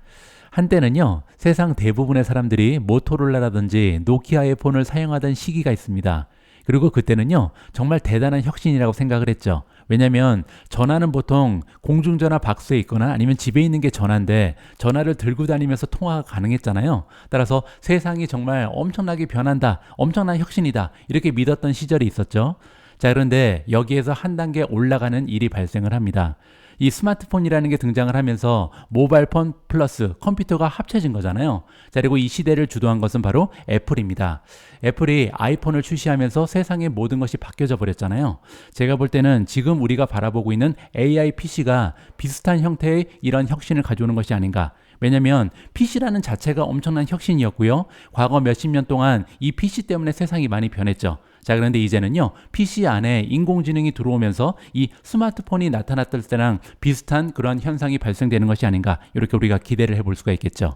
한때는요. 세상 대부분의 사람들이 모토로라라든지 노키아의 폰을 사용하던 시기가 있습니다. 그리고 그때는요. 정말 대단한 혁신이라고 생각을 했죠. 왜냐하면 전화는 보통 공중전화 박스에 있거나 아니면 집에 있는 게 전화인데 전화를 들고 다니면서 통화가 가능했잖아요. 따라서 세상이 정말 엄청나게 변한다. 엄청난 혁신이다. 이렇게 믿었던 시절이 있었죠. 자, 그런데 여기에서 한 단계 올라가는 일이 발생을 합니다. 이 스마트폰이라는 게 등장을 하면서 모바일폰 플러스 컴퓨터가 합쳐진 거잖아요. 자, 그리고 이 시대를 주도한 것은 바로 애플입니다. 애플이 아이폰을 출시하면서 세상의 모든 것이 바뀌어져 버렸잖아요. 제가 볼 때는 지금 우리가 바라보고 있는 AI PC가 비슷한 형태의 이런 혁신을 가져오는 것이 아닌가. 왜냐하면 PC라는 자체가 엄청난 혁신이었고요. 과거 몇십 년 동안 이 PC 때문에 세상이 많이 변했죠. 자, 그런데 이제는요. PC 안에 인공지능이 들어오면서 이 스마트폰이 나타났을 때랑 비슷한 그런 현상이 발생되는 것이 아닌가 이렇게 우리가 기대를 해볼 수가 있겠죠.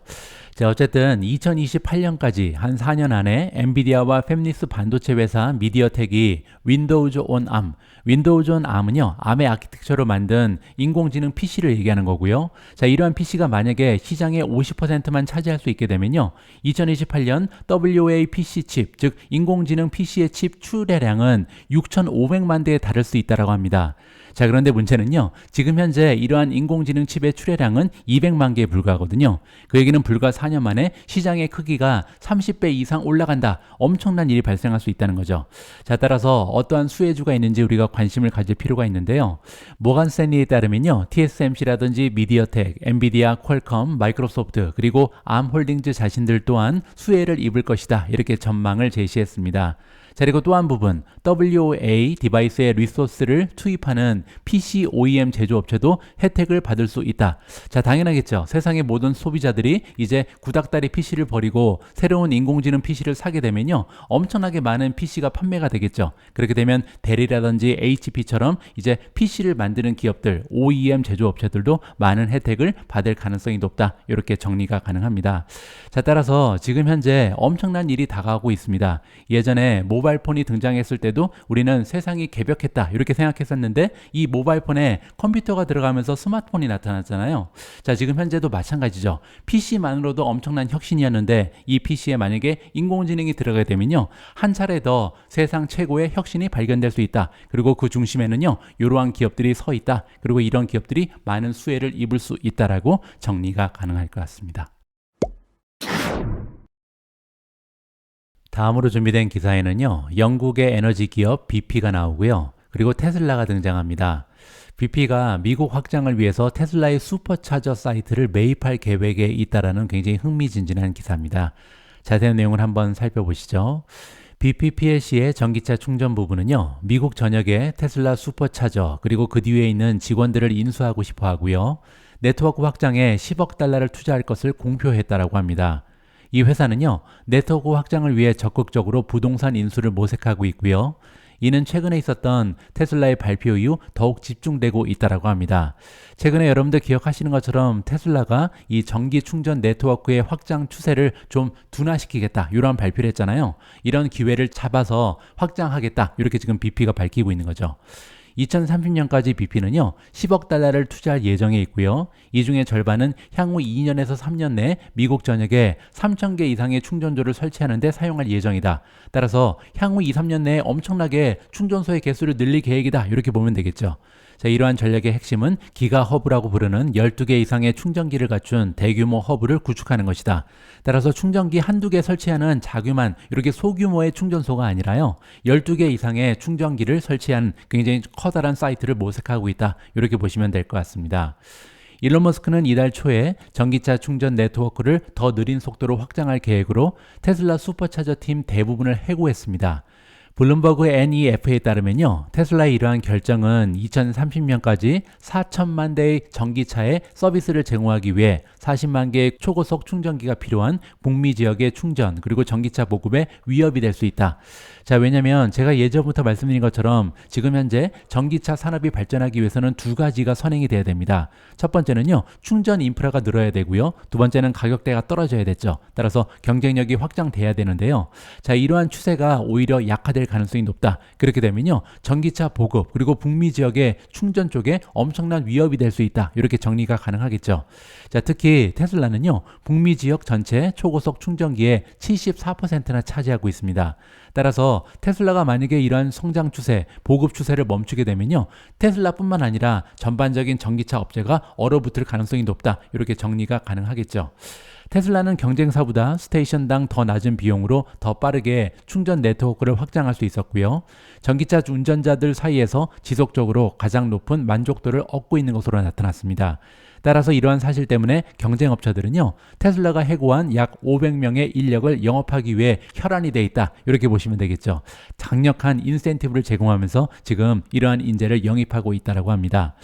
자, 어쨌든 2028년까지 한 4년 안에 엔비디아와 팹리스 반도체 회사 미디어텍이 윈도우즈 온 암, 윈도우즈 온 암은요, 암의 아키텍처로 만든 인공지능 PC를 얘기하는 거고요. 자, 이러한 PC가 만약에 시장의 50%만 차지할 수 있게 되면요, 2028년 WA PC 칩, 즉 인공지능 PC의 칩 출하량은 6,500만 대에 달할 수 있다고 합니다. 자, 그런데 문제는요, 지금 현재 이러한 인공지능 칩의 출하량은 200만 개에 불과하거든요. 그 얘기는 불과 4년 만에 시장의 크기가 30배 이상 올라간다. 엄청난 일이 발생할 수 있다는 거죠. 자, 따라서 어떠한 수혜주가 있는지 우리가 관심을 가질 필요가 있는데요. 모간 스탠리에 따르면요, TSMC라든지 미디어텍, 엔비디아, 퀄컴, 마이크로소프트, 그리고 암홀딩즈 자신들 또한 수혜를 입을 것이다. 이렇게 전망을 제시했습니다. 자, 그리고 또 한 부분, WA 디바이스의 리소스를 투입하는 PC OEM 제조업체도 혜택을 받을 수 있다. 자, 당연하겠죠. 세상의 모든 소비자들이 이제 구닥다리 PC를 버리고 새로운 인공지능 PC를 사게 되면요, 엄청나게 많은 PC가 판매가 되겠죠. 그렇게 되면 델이라든지 HP처럼 이제 PC를 만드는 기업들, OEM 제조업체들도 많은 혜택을 받을 가능성이 높다. 이렇게 정리가 가능합니다. 자, 따라서 지금 현재 엄청난 일이 다가오고 있습니다. 예전에 모바일폰이 등장했을 때도 우리는 세상이 개벽했다 이렇게 생각했었는데, 이 모바일폰에 컴퓨터가 들어가면서 스마트폰이 나타났잖아요. 자, 지금 현재도 마찬가지죠. PC만으로도 엄청난 혁신이었는데, 이 PC에 만약에 인공지능이 들어가게 되면요, 한 차례 더 세상 최고의 혁신이 발견될 수 있다. 그리고 그 중심에는요, 이러한 기업들이 서 있다. 그리고 이런 기업들이 많은 수혜를 입을 수 있다라고 정리가 가능할 것 같습니다. 다음으로 준비된 기사에는요, 영국의 에너지 기업 BP가 나오고요. 그리고 테슬라가 등장합니다. BP가 미국 확장을 위해서 테슬라의 슈퍼차저 사이트를 매입할 계획에 있다라는 굉장히 흥미진진한 기사입니다. 자세한 내용을 한번 살펴보시죠. BP PLC의 전기차 충전 부분은요, 미국 전역에 테슬라 슈퍼차저 그리고 그 뒤에 있는 직원들을 인수하고 싶어 하고요. 네트워크 확장에 10억 달러를 투자할 것을 공표했다라고 합니다. 이 회사는요, 네트워크 확장을 위해 적극적으로 부동산 인수를 모색하고 있고요. 이는 최근에 있었던 테슬라의 발표 이후 더욱 집중되고 있다고 합니다. 최근에 여러분들 기억하시는 것처럼 테슬라가 이 전기 충전 네트워크의 확장 추세를 좀 둔화시키겠다, 이런 발표를 했잖아요. 이런 기회를 잡아서 확장하겠다, 이렇게 지금 BP가 밝히고 있는 거죠. 2030년까지 BP는요, 10억 달러를 투자할 예정에 있고요. 이 중에 절반은 향후 2년에서 3년 내에 미국 전역에 3,000개 이상의 충전소를 설치하는 데 사용할 예정이다. 따라서 향후 2, 3년 내에 엄청나게 충전소의 개수를 늘릴 계획이다. 이렇게 보면 되겠죠. 자, 이러한 전략의 핵심은 기가 허브라고 부르는 12개 이상의 충전기를 갖춘 대규모 허브를 구축하는 것이다. 따라서 충전기 한두 개 설치하는 자그마한 이렇게 소규모의 충전소가 아니라요, 12개 이상의 충전기를 설치한 굉장히 커다란 사이트를 모색하고 있다. 이렇게 보시면 될 것 같습니다. 일론 머스크는 이달 초에 전기차 충전 네트워크를 더 느린 속도로 확장할 계획으로 테슬라 슈퍼차저 팀 대부분을 해고했습니다. 블룸버그 NEF에 따르면요, 테슬라의 이러한 결정은 2030년까지 4천만 대의 전기차에 서비스를 제공하기 위해 40만 개의 초고속 충전기가 필요한 북미 지역의 충전 그리고 전기차 보급에 위협이 될 수 있다. 자, 왜냐면 제가 예전부터 말씀드린 것처럼 지금 현재 전기차 산업이 발전하기 위해서는 두 가지가 선행이 돼야 됩니다. 첫 번째는요, 충전 인프라가 늘어야 되고요. 두 번째는 가격대가 떨어져야 됐죠. 따라서 경쟁력이 확장돼야 되는데요. 자, 이러한 추세가 오히려 약화될 가능성이 높다. 그렇게 되면요, 전기차 보급 그리고 북미 지역의 충전 쪽에 엄청난 위협이 될 수 있다. 이렇게 정리가 가능하겠죠. 자, 특히 테슬라는요, 북미 지역 전체 초고속 충전기의 74%나 차지하고 있습니다. 따라서 테슬라가 만약에 이러한 성장 추세, 보급 추세를 멈추게 되면요, 테슬라뿐만 아니라 전반적인 전기차 업체가 얼어붙을 가능성이 높다. 이렇게 정리가 가능하겠죠. 테슬라는 경쟁사보다 스테이션당 더 낮은 비용으로 더 빠르게 충전 네트워크를 확장할 수 있었고요. 전기차 운전자들 사이에서 지속적으로 가장 높은 만족도를 얻고 있는 것으로 나타났습니다. 따라서 이러한 사실 때문에 경쟁업체들은요, 테슬라가 해고한 약 500명의 인력을 영업하기 위해 혈안이 돼 있다. 이렇게 보시면 되겠죠. 강력한 인센티브를 제공하면서 지금 이러한 인재를 영입하고 있다고 합니다.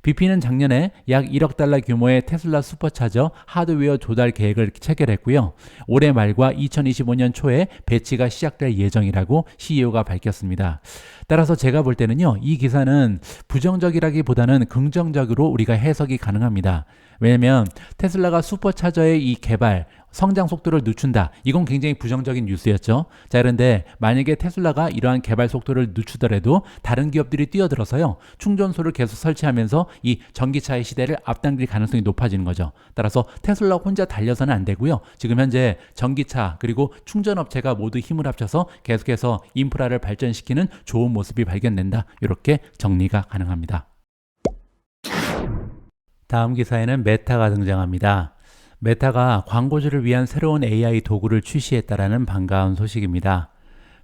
BP는 작년에 약 1억 달러 규모의 테슬라 슈퍼차저 하드웨어 조달 계획을 체결했고요. 올해 말과 2025년 초에 배치가 시작될 예정이라고 CEO가 밝혔습니다. 따라서 제가 볼 때는요, 이 기사는 부정적이라기보다는 긍정적으로 우리가 해석이 가능합니다. 왜냐하면 테슬라가 슈퍼차저의 이 개발, 성장 속도를 늦춘다. 이건 굉장히 부정적인 뉴스였죠. 자, 그런데 만약에 테슬라가 이러한 개발 속도를 늦추더라도 다른 기업들이 뛰어들어서요. 충전소를 계속 설치하면서 이 전기차의 시대를 앞당길 가능성이 높아지는 거죠. 따라서 테슬라 혼자 달려서는 안 되고요. 지금 현재 전기차 그리고 충전업체가 모두 힘을 합쳐서 계속해서 인프라를 발전시키는 좋은 모습이 발견된다. 이렇게 정리가 가능합니다. 다음 기사에는 메타가 등장합니다. 메타가 광고주를 위한 새로운 AI 도구를 출시했다라는 반가운 소식입니다.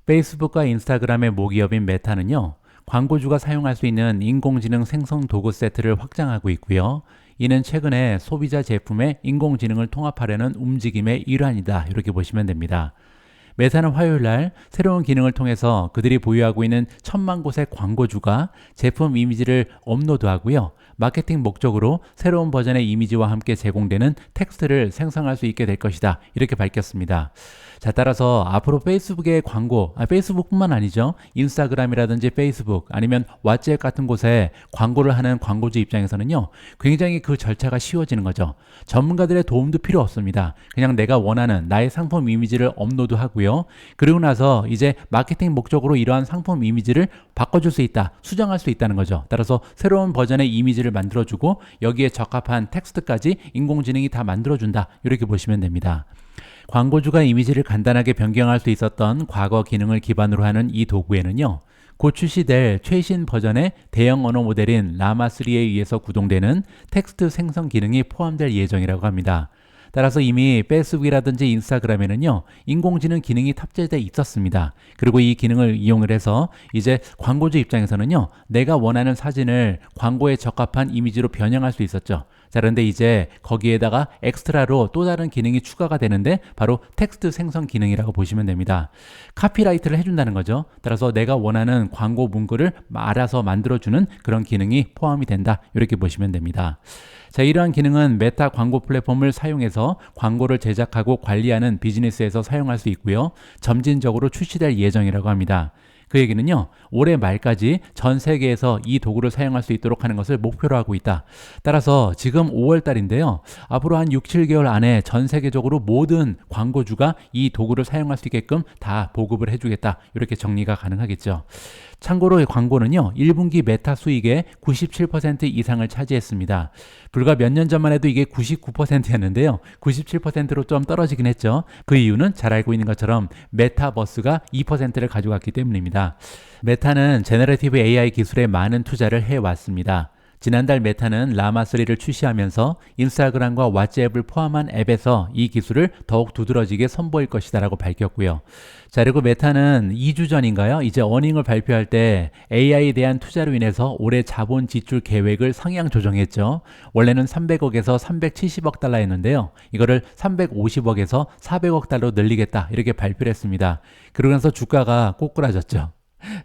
페이스북과 인스타그램의 모기업인 메타는요, 광고주가 사용할 수 있는 인공지능 생성 도구 세트를 확장하고 있고요. 이는 최근에 소비자 제품에 인공지능을 통합하려는 움직임의 일환이다. 이렇게 보시면 됩니다. 메타는 화요일 날 새로운 기능을 통해서 그들이 보유하고 있는 1000만 곳의 광고주가 제품 이미지를 업로드하고요. 마케팅 목적으로 새로운 버전의 이미지와 함께 제공되는 텍스트를 생성할 수 있게 될 것이다. 이렇게 밝혔습니다. 자, 따라서 앞으로 페이스북의 광고, 페이스북뿐만 아니죠. 인스타그램이라든지 페이스북 아니면 왓츠앱 같은 곳에 광고를 하는 광고주 입장에서는요. 굉장히 그 절차가 쉬워지는 거죠. 전문가들의 도움도 필요 없습니다. 그냥 내가 원하는 나의 상품 이미지를 업로드하고요. 그리고 나서 이제 마케팅 목적으로 이러한 상품 이미지를 바꿔줄 수 있다. 수정할 수 있다는 거죠. 따라서 새로운 버전의 이미지를 만들어주고 여기에 적합한 텍스트까지 인공지능이 다 만들어준다. 이렇게 보시면 됩니다. 광고주가 이미지를 간단하게 변경할 수 있었던 과거 기능을 기반으로 하는 이 도구에는요. 곧 출시될 최신 버전의 대형 언어 모델인 라마3에 의해서 구동되는 텍스트 생성 기능이 포함될 예정이라고 합니다. 따라서 이미 페이스북이라든지 인스타그램에는요, 인공지능 기능이 탑재되어 있었습니다. 그리고 이 기능을 이용을 해서 이제 광고주 입장에서는요, 내가 원하는 사진을 광고에 적합한 이미지로 변형할 수 있었죠. 자, 그런데 이제 거기에다가 엑스트라로 또 다른 기능이 추가가 되는데 바로 텍스트 생성 기능이라고 보시면 됩니다. 카피라이트를 해준다는 거죠. 따라서 내가 원하는 광고 문구를 알아서 만들어주는 그런 기능이 포함이 된다. 이렇게 보시면 됩니다. 자, 이러한 기능은 메타 광고 플랫폼을 사용해서 광고를 제작하고 관리하는 비즈니스에서 사용할 수 있고요. 점진적으로 출시될 예정이라고 합니다. 그 얘기는요, 올해 말까지 전 세계에서 이 도구를 사용할 수 있도록 하는 것을 목표로 하고 있다. 따라서 지금 5월 달인데요. 앞으로 한 6, 7개월 안에 전 세계적으로 모든 광고주가 이 도구를 사용할 수 있게끔 다 보급을 해주겠다. 이렇게 정리가 가능하겠죠. 참고로 광고는요, 1분기 메타 수익의 97% 이상을 차지했습니다. 불과 몇 년 전만 해도 이게 99%였는데요. 97%로 좀 떨어지긴 했죠. 그 이유는 잘 알고 있는 것처럼 메타버스가 2%를 가져갔기 때문입니다. 메타는 제너레이티브 AI 기술에 많은 투자를 해왔습니다. 지난달 메타는 라마3를 출시하면서 인스타그램과 왓츠앱을 포함한 앱에서 이 기술을 더욱 두드러지게 선보일 것이다 라고 밝혔고요. 자, 그리고 메타는 2주 전인가요? 이제 어닝을 발표할 때 AI에 대한 투자로 인해서 올해 자본 지출 계획을 상향 조정했죠. 원래는 300억에서 370억 달러였는데요. 이거를 350억에서 400억 달러로 늘리겠다. 이렇게 발표를 했습니다. 그러면서 주가가 꼬꾸라졌죠.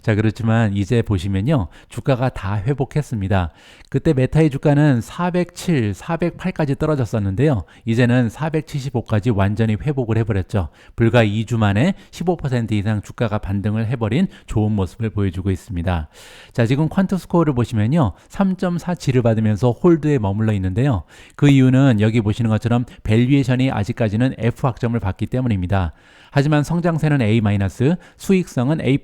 자, 그렇지만 이제 보시면요, 주가가 다 회복했습니다. 그때 메타의 주가는 407, 408까지 떨어졌었는데요. 이제는 475까지 완전히 회복을 해버렸죠. 불과 2주 만에 15% 이상 주가가 반등을 해버린 좋은 모습을 보여주고 있습니다. 자, 지금 퀀트 스코어를 보시면요, 3.4치를 받으면서 홀드에 머물러 있는데요. 그 이유는 여기 보시는 것처럼 밸류에이션이 아직까지는 F 학점을 받기 때문입니다. 하지만 성장세는 A-, 수익성은 A+,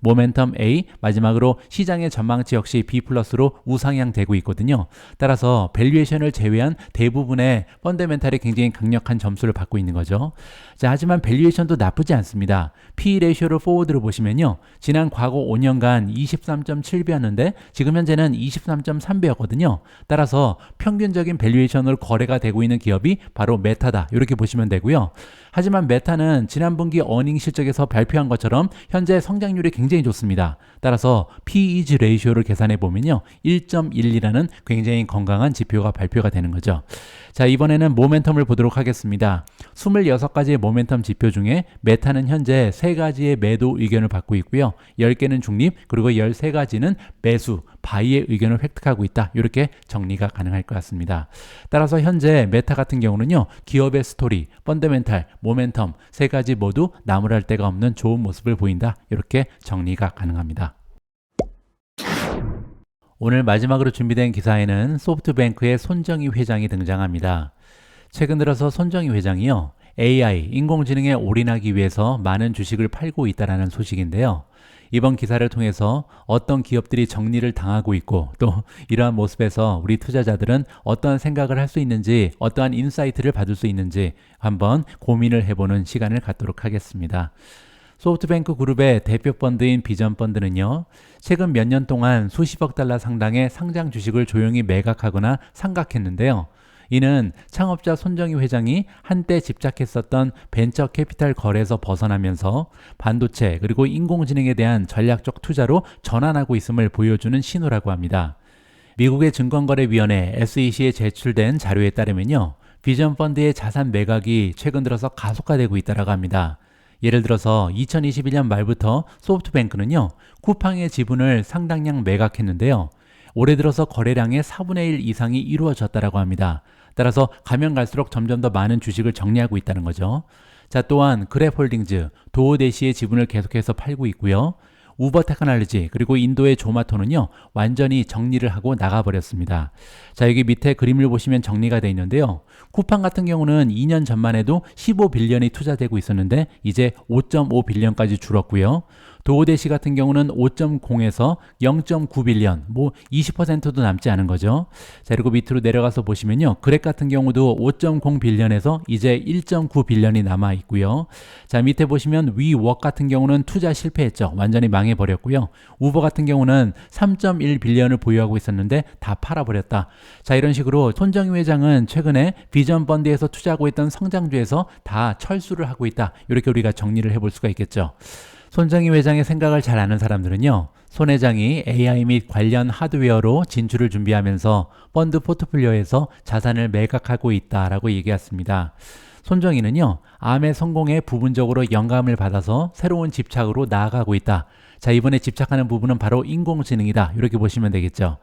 모멘텀 A, 마지막으로 시장의 전망치 역시 B+로 우상향되고 있거든요. 따라서 밸류에이션을 제외한 대부분의 펀더멘탈이 굉장히 강력한 점수를 받고 있는 거죠. 자, 하지만 밸류에이션도 나쁘지 않습니다. P 레이쇼를 포워드로 보시면요, 지난 과거 5년간 23.7배였는데 지금 현재는 23.3배였거든요. 따라서 평균적인 밸류에이션으로 거래가 되고 있는 기업이 바로 메타다. 이렇게 보시면 되고요. 하지만 메타는 지난 분기 어닝 실적에서 발표한 것처럼 현재 성장률이 굉장히 좋습니다. 따라서 P/E 레이쇼를 계산해 보면요, 1.12라는 굉장히 건강한 지표가 발표가 되는 거죠. 자, 이번에는 모멘텀을 보도록 하겠습니다. 26가지의 모멘텀 지표 중에 메타는 현재 3가지의 매도 의견을 받고 있고요. 10개는 중립, 그리고 13가지는 매수, 바이의 의견을 획득하고 있다. 이렇게 정리가 가능할 것 같습니다. 따라서 현재 메타 같은 경우는요, 기업의 스토리, 펀더멘탈, 모멘텀 3가지 모두 나무랄 데가 없는 좋은 모습을 보인다. 이렇게 정리가 가능합니다. 오늘 마지막으로 준비된 기사에는 소프트뱅크의 손정희 회장이 등장합니다. 최근 들어서 손정희 회장이요, AI, 인공지능에 올인하기 위해서 많은 주식을 팔고 있다는 소식인데요. 이번 기사를 통해서 어떤 기업들이 정리를 당하고 있고 또 이러한 모습에서 우리 투자자들은 어떠한 생각을 할 수 있는지 어떠한 인사이트를 받을 수 있는지 한번 고민을 해보는 시간을 갖도록 하겠습니다. 소프트뱅크 그룹의 대표 펀드인 비전 펀드는요, 최근 몇 년 동안 수십억 달러 상당의 상장 주식을 조용히 매각하거나 상각했는데요. 이는 창업자 손정희 회장이 한때 집착했었던 벤처 캐피탈 거래에서 벗어나면서 반도체 그리고 인공지능에 대한 전략적 투자로 전환하고 있음을 보여주는 신호라고 합니다. 미국의 증권거래위원회 SEC에 제출된 자료에 따르면요, 비전 펀드의 자산 매각이 최근 들어서 가속화되고 있다고 합니다. 예를 들어서 2021년 말부터 소프트뱅크는요, 쿠팡의 지분을 상당량 매각했는데요. 올해 들어서 거래량의 4분의 1 이상이 이루어졌다고 합니다. 따라서 가면 갈수록 점점 더 많은 주식을 정리하고 있다는 거죠. 자, 또한 그랩홀딩즈, 도어대시의 지분을 계속해서 팔고 있고요. 우버 테크놀로지 그리고 인도의 조마토는요, 완전히 정리를 하고 나가버렸습니다. 자, 여기 밑에 그림을 보시면 정리가 되어 있는데요. 쿠팡 같은 경우는 2년 전만 해도 15빌리언이 투자되고 있었는데 이제 5.5빌리언까지 줄었고요. 도어대시 같은 경우는 5.0에서 0.9빌리언, 20%도 남지 않은 거죠. 자, 그리고 밑으로 내려가서 보시면요, 그랩 같은 경우도 5.0빌리언에서 이제 1.9빌리언이 남아 있고요. 자, 밑에 보시면 위웍 같은 경우는 투자 실패했죠. 완전히 망해버렸고요. 우버 같은 경우는 3.1빌리언을 보유하고 있었는데 다 팔아버렸다. 자, 이런 식으로 손정희 회장은 최근에 비전 펀드에서 투자하고 있던 성장주에서 다 철수를 하고 있다. 이렇게 우리가 정리를 해볼 수가 있겠죠. 손정희 회장의 생각을 잘 아는 사람들은요, 손 회장이 AI 및 관련 하드웨어로 진출을 준비하면서 펀드 포트폴리오에서 자산을 매각하고 있다라고 얘기했습니다. 손정희는요, 암의 성공에 부분적으로 영감을 받아서 새로운 집착으로 나아가고 있다. 자, 이번에 집착하는 부분은 바로 인공지능이다. 이렇게 보시면 되겠죠.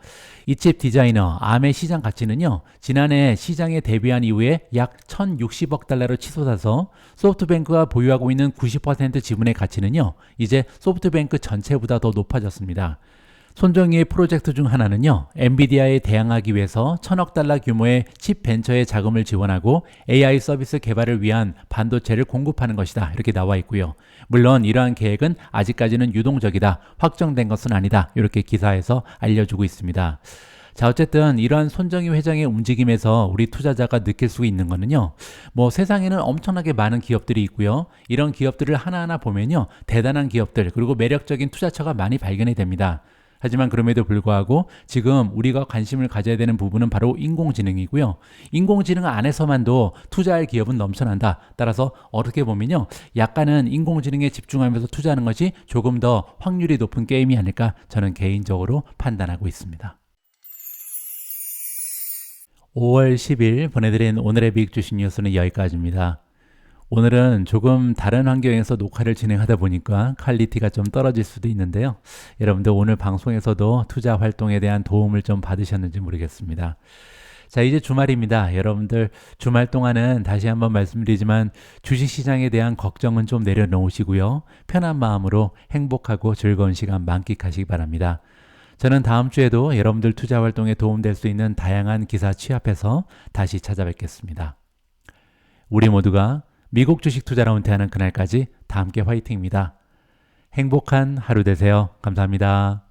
이 칩 디자이너 암의 시장 가치는요, 지난해 시장에 데뷔한 이후에 약 1060억 달러로 치솟아서 소프트뱅크가 보유하고 있는 90% 지분의 가치는요, 이제 소프트뱅크 전체보다 더 높아졌습니다. 손정희의 프로젝트 중 하나는요, 엔비디아에 대항하기 위해서 1000억 달러 규모의 칩 벤처에 자금을 지원하고 AI 서비스 개발을 위한 반도체를 공급하는 것이다. 이렇게 나와 있고요. 물론 이러한 계획은 아직까지는 유동적이다. 확정된 것은 아니다. 이렇게 기사에서 알려주고 있습니다. 자, 어쨌든 이러한 손정희 회장의 움직임에서 우리 투자자가 느낄 수 있는 거는요, 세상에는 엄청나게 많은 기업들이 있고요. 이런 기업들을 하나하나 보면요, 대단한 기업들 그리고 매력적인 투자처가 많이 발견이 됩니다. 하지만 그럼에도 불구하고 지금 우리가 관심을 가져야 되는 부분은 바로 인공지능이고요. 인공지능 안에서만도 투자할 기업은 넘쳐난다. 따라서 어떻게 보면요, 약간은 인공지능에 집중하면서 투자하는 것이 조금 더 확률이 높은 게임이 아닐까 저는 개인적으로 판단하고 있습니다. 5월 10일 보내드린 오늘의 빅 주식 뉴스는 여기까지입니다. 오늘은 조금 다른 환경에서 녹화를 진행하다 보니까 퀄리티가 좀 떨어질 수도 있는데요. 여러분들 오늘 방송에서도 투자 활동에 대한 도움을 좀 받으셨는지 모르겠습니다. 자, 이제 주말입니다. 여러분들 주말 동안은 다시 한번 말씀드리지만 주식시장에 대한 걱정은 좀 내려놓으시고요. 편한 마음으로 행복하고 즐거운 시간 만끽하시기 바랍니다. 저는 다음 주에도 여러분들 투자 활동에 도움될 수 있는 다양한 기사 취합해서 다시 찾아뵙겠습니다. 우리 모두가 미국 주식 투자로 은퇴하는 그날까지 다 함께 화이팅입니다. 행복한 하루 되세요. 감사합니다.